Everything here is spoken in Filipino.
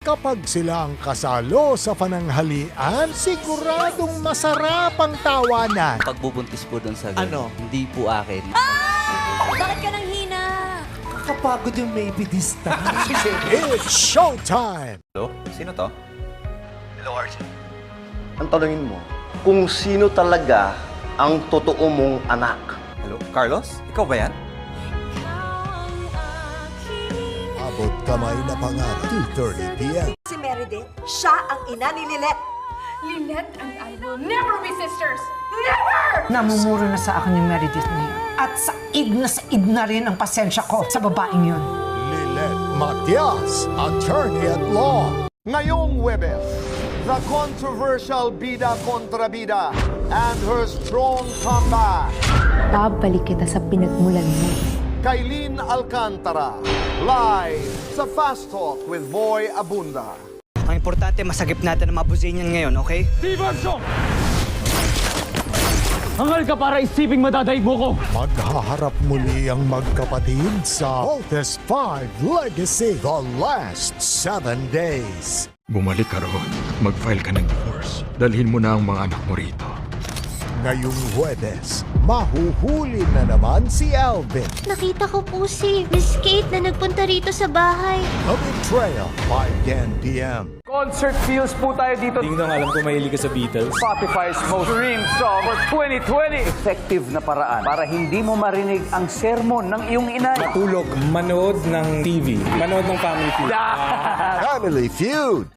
Kapag sila ang kasalo sa pananghalian, siguradong masarap ang tawanan. Pagbubuntis po doon sa Ano? hindi po akin. Bakit ka nang hina? Kapagod yung maybe this time. It's showtime! Hello? Sino to? Ang tanungin mo, kung sino talaga ang totoo mong anak. Hello? Carlos? Ikaw ba yan? Abot kamay na pangarap, 2:30 p.m. Si Meredith, siya ang ina ni Lilet. Lilet and I will never be sisters! Never! Namumuro na sa akin yung Meredith na yun. At said na rin ang pasensya ko sa babaeng yun. Lilet Matias, attorney at law. Ngayong Huwebes, the controversial Bida kontra Bida and her strong comeback. Babalik kita sa pinagmulan mo. Kailin Alcantara, live sa Fast Talk with Boy Abunda. Ang importante, masagip natin ang mga Buzanian ngayon, okay? Hangal ka para isiping madadaig mo ko! Maghaharap muli ang magkapatid sa Voltes 5 Legacy, the last 7 days. Bumalik ka roon. Mag-file ka ng divorce. Dalhin mo na ang mga anak mo rito. Ngayong Huwebes, mahuhuli na naman si Alvin. Nakita ko po si Miss Kate na nagpunta rito sa bahay. A Betrayal, 5:10 p.m. Concert feels po tayo dito. Hindi nang alam kung mahilig ka sa Beatles. Spotify's most streamed song for 2020. Effective na paraan para hindi mo marinig ang sermon ng iyong ina. Matulog, manood ng TV, manood ng Family Feud. Family Feud.